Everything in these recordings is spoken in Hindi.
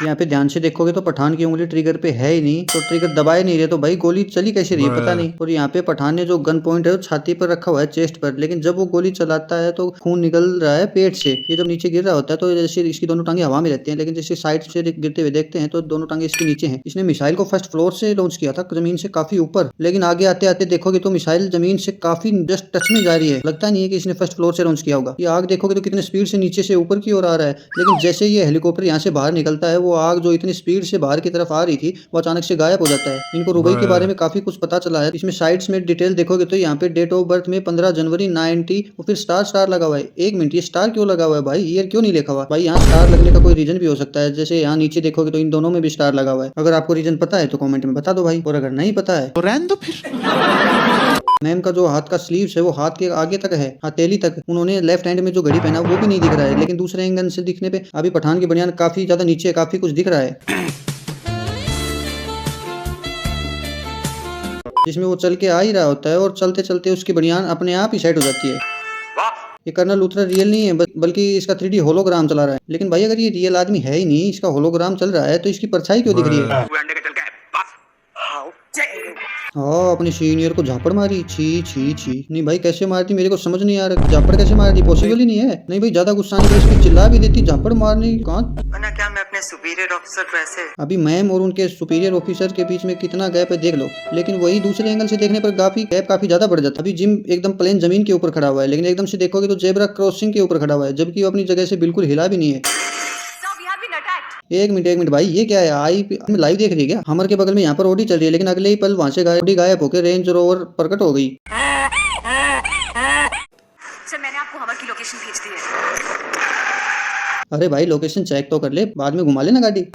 यहाँ पे ध्यान से देखोगे तो पठान की उंगली ट्रिगर पे है ही नहीं, तो ट्रिगर दबाए नहीं रहे, तो भाई गोली चली कैसे रही है पता नहीं। और यहाँ पे पठान ने जो गन पॉइंट है वो छाती पर रखा हुआ है, चेस्ट पर, लेकिन जब वो गोली चलाता है तो खून निकल रहा है पेट से। ये जब नीचे गिर रहा होता है तो जैसे इसकी दोनों टांगे हवा में रहती हैं, लेकिन जैसे साइड से गिरते हुए देखते हैं तो दोनों टांगे इसके नीचे हैं। इसने मिसाइल को फर्स्ट फ्लोर से लॉन्च किया था, जमीन से काफी ऊपर, लेकिन आगे आते आते देखोगे तो मिसाइल जमीन से काफी जस्ट टच में जा रही है। लगता नहीं है कि इसने फर्स्ट फ्लोर से लॉन्च किया होगा। ये आग देखोगे तो कितने स्पीड से नीचे से ऊपर की ओर आ रहा है, लेकिन जैसे ये हेलीकॉप्टर यहाँ से बाहर निकलता है, वो आग जो इतनी स्पीड से बाहर की तरफ आ रही थी वो अचानक से गायब हो जाता है। इनको रुबई के बारे में काफी कुछ पता चला है। इसमें साइड्स में डिटेल देखोगे तो यहाँ पे डेट ऑफ बर्थ में 15 जनवरी 90 और फिर स्टार लगा हुआ है। एक मिनट, ये स्टार क्यों लगा हुआ है भाई? ईयर क्यों नहीं लिखा हुआ भाई? यहाँ स्टार लगने का कोई रीजन भी हो सकता है, जैसे यहाँ नीचे देखोगे तो इन दोनों में भी स्टार लगा हुआ है। अगर आपको रीजन पता है तो कमेंट में बता दो भाई, और अगर नहीं पता है तो रहने दो फिर। मैम का जो हाथ का स्लीव्स है वो हाथ के आगे तक है, हथेली तक। उन्होंने लेफ्ट हैंड में जो घड़ी पहना वो भी नहीं दिख रहा है, लेकिन दूसरे एंगल से दिखने पे अभी पठान की बनियान काफी ज्यादा नीचे, काफी कुछ दिख रहा है जिसमें वो चल के आ ही रहा होता है और चलते चलते उसकी बनियान अपने आप ही सेट हो जाती है। ये कर्नल लूथरा रियल नहीं है, बल्कि इसका 3D होलोग्राम चला रहा है। लेकिन भाई अगर ये रियल आदमी है ही नहीं, इसका होलोग्राम चल रहा है, तो इसकी परछाई क्यों दिख रही है? हाँ, अपने सीनियर को झापड़ मारी, छी छी छी। नहीं भाई कैसे मारती मेरे को समझ नहीं आ रहा, झापड़ कैसे मार दी? पॉसिबल ही नहीं है। नहीं भाई ज्यादा गुस्सा नहीं, इसकी चिल्ला भी देती, झापड़ मारने कहाँ? वरना क्या मैं अपने सुपीरियर ऑफिसर वैसे। अभी मैम और उनके सुपीरियर ऑफिसर के बीच में कितना गैप है देख लो, लेकिन वही दूसरे एंगल से देखने पर गैप काफी ज्यादा बढ़ जाता है। अभी जिम एकदम प्लेन जमीन के ऊपर खड़ा हुआ है, लेकिन एकदम से देखोगे तो जेब्रा क्रॉसिंग के ऊपर खड़ा हुआ है, जबकि वो अपनी जगह से बिल्कुल हिला भी नहीं है। एक मिनट भाई, ये क्या है? आई लाइव देख रही है क्या? हमर के बगल में यहाँ पर ओडी चल रही है, लेकिन अगले ही पल वहां से ओडी गायब होकर रेंज रोवर प्रकट हो गई। सर मैंने आपको हमर की लोकेशन भेज दी है। अरे भाई लोकेशन चेक तो कर ले, बाद में घुमा लेना गाड़ी।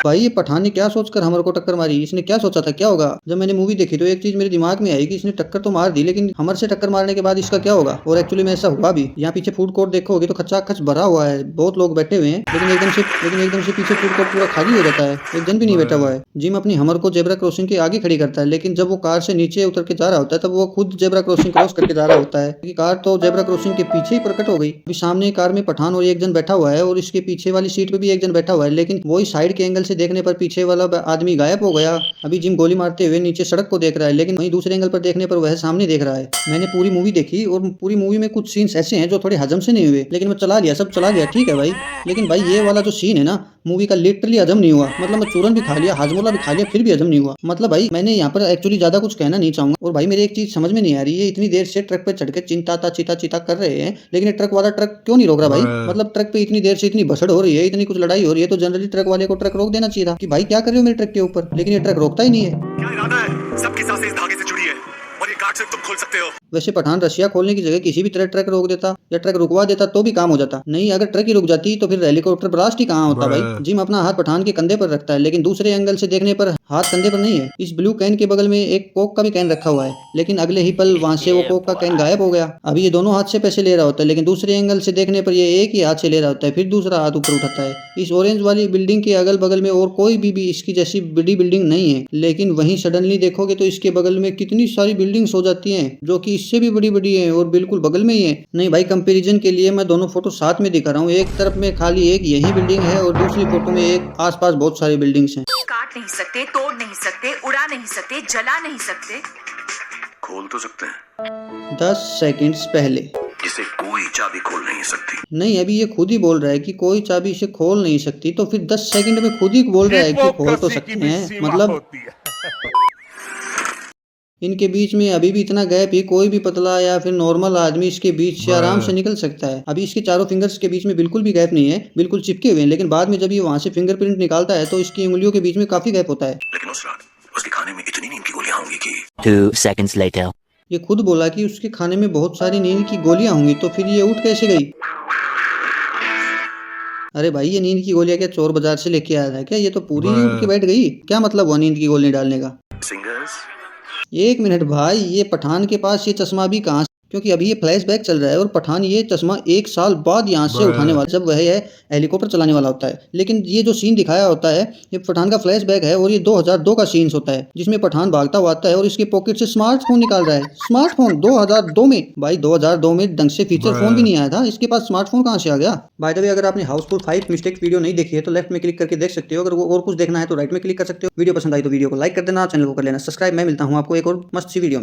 भाई ये पठान ने क्या सोचकर हमर को टक्कर मारी? इसने क्या सोचा था क्या होगा? जब मैंने मूवी देखी तो एक चीज मेरे दिमाग में आई कि इसने टक्कर तो मार दी, लेकिन हमर से टक्कर मारने के बाद इसका क्या होगा? और एक्चुअली में ऐसा हुआ भी। यहाँ पीछे फूड कोर्ट देखोगे तो खच्चा खच भरा हुआ है, बहुत लोग बैठे हुए हैं, लेकिन एकदम से पीछे फूड कोर्ट पूरा खाली हो जाता है, एक जन भी नहीं बैठा हुआ है। जिम अपनी हमर को जेब्रा क्रॉसिंग के आगे खड़ी करता है, लेकिन जब वो कार से नीचे उतर के जा रहा होता है तब वो खुद जेब्रा क्रॉसिंग क्रॉस करके जा रहा होता है, क्योंकि कार तो जेब्रा क्रॉसिंग के पीछे ही प्रकट हो गई। अभी सामने कार में पठान और एक जन बैठा हुआ है, और इसके पीछे वाली सीट पे भी एक जन बैठा हुआ है, लेकिन वही साइड के एंगल से देखने पर पीछे वाला आदमी गायब हो गया। अभी जिम गोली मारते हुए नीचे सड़क को देख रहा है, लेकिन वहीं दूसरे एंगल पर देखने पर वह सामने देख रहा है। मैंने पूरी मूवी देखी और पूरी मूवी में कुछ सीन्स ऐसे हैं जो थोड़े हजम से नहीं हुए, लेकिन मैं चला लिया, सब चला गया, ठीक है भाई। लेकिन भाई ये वाला जो सीन है ना मूवी का, लिटरली हजम नहीं हुआ। मतलब मैं चूरन भी खा लिया, हाजमोला भी खा लिया, फिर भी हजम नहीं हुआ। मतलब भाई मैंने यहाँ पर एक्चुअली ज्यादा कुछ कहना नहीं चाहूंगा। और भाई मेरी एक चीज समझ में नहीं आ रही है, इतनी देर से ट्रक पे चढ़ के चिंता कर रहे हैं, लेकिन ट्रक वाला ट्रक क्यों नहीं रोक रहा भाई? मतलब ट्रक पे इतनी देर से इतनी भसड़ हो रही है, इतनी कुछ लड़ाई हो रही है, तो जनरली ट्रक वाले को ट्रक रोक देना चाहिए था कि भाई क्या कर रहे हो मेरे ट्रक के ऊपर, लेकिन ये ट्रक रोकता ही नहीं है। क्या इरादा है? सबकी सांसें इस धागे से जुड़ी है और ये गांठ सिर्फ तुम खोल सकते हो। वैसे पठान रशिया खोलने की जगह किसी भी तरह ट्रक रोक देता या ट्रक रुकवा देता तो भी काम हो जाता। नहीं, अगर ट्रक ही रुक जाती तो फिर हेलीकॉप्टर ब्लास्ट ही कहाँ होता भाई? जिम अपना हाथ पठान के कंधे पर रखता है, लेकिन दूसरे एंगल से देखने पर हाथ कंधे पर नहीं है। इस ब्लू कैन के बगल में एक कोक का भी कैन रखा हुआ है, लेकिन अगले ही पल वहां से वो कोक का कैन गायब हो गया। अभी ये दोनों हाथ से पैसे ले रहा होता है, लेकिन दूसरे एंगल से देखने पर ये एक ही हाथ से ले रहा होता है, फिर दूसरा हाथ ऊपर उठाता है। इस ऑरेंज वाली बिल्डिंग के अगल बगल में और कोई भी इसकी जैसी बड़ी बिल्डिंग नहीं है, लेकिन वहीं सडनली देखोगे तो इसके बगल में कितनी सारी बिल्डिंग्स हो जाती हैं जो कि इससे भी बड़ी बड़ी है और बिल्कुल बगल में ही है। नहीं भाई, कंपैरिजन के लिए मैं दोनों फोटो साथ में दिखा रहा हूँ। एक तरफ में खाली एक यही बिल्डिंग है और दूसरी फोटो में एक आसपास बहुत सारी बिल्डिंग्स हैं। काट नहीं सकते, तोड़ नहीं सकते, उड़ा नहीं सकते, जला नहीं सकते, खोल तो सकते हैं। 10 सेकंड्स पहले इसे कोई चाबी खोल नहीं सकती। नहीं, अभी ये खुद ही बोल रहा है कि कोई चाबी इसे खोल नहीं सकती, तो फिर 10 सेकंड में खुद ही बोल रहा है कि खोल तो सकते हैं। मतलब इनके बीच में अभी भी इतना गैप ही कोई भी पतला या फिर नॉर्मल आदमी इसके बीच से आराम से निकल सकता है। अभी इसके चारों फिंगर्स के बीच में बिल्कुल भी गैप नहीं है, बिल्कुल चिपके हुए हैं, लेकिन बाद में जब ये वहां से फिंगरप्रिंट निकालता है तो इसकी उंगलियों के बीच में काफी गैप होता है। लेकिन उस रात उसके खाने में इतनी नींद की गोलियां होंगी कि 2 seconds later. ये खुद बोला कि उसके खाने में बहुत सारी नींद की गोलियां होंगी, तो फिर ये उठ कैसे गई? अरे भाई, ये नींद की गोलियां क्या चोर बाजार से लेके आया था क्या? ये तो पूरी ही उठ के बैठ गई। क्या मतलब हुआ नींद की गोली डालने का? सिंगर्स। एक मिनट भाई, ये पठान के पास ये चश्मा भी कहाँ से? क्योंकि अभी ये फ्लैशबैक चल रहा है और पठान ये चश्मा 1 साल बाद यहाँ से उठाने वाला, जब वह है हेलीकॉप्टर चलाने वाला होता है। लेकिन ये जो सीन दिखाया होता है ये पठान का फ्लैशबैक है और ये 2002 का सीन्स होता है जिसमें पठान भागता हुआ आता है और इसके पॉकेट से स्मार्टफोन निकाल रहा है। स्मार्टफोन 2002 में, भाई 2002 में ढंग से फीचर फोन भी नहीं आया था, इसके पास स्मार्टफोन कहाँ से आ गया। बाय द वे, अगर आपने हाउसफुल 5 मिस्टेक्स वीडियो नहीं देखी है तो लेफ्ट में क्लिक करके देख सकते हो, अगर और कुछ देखना है तो राइट में क्लिक कर सकते हो। वीडियो पसंद आई तो वीडियो को लाइक कर देना, चैनल को कर लेना सब्सक्राइब। मैं मिलता हूँ आपको एक और मस्त सी वीडियो में।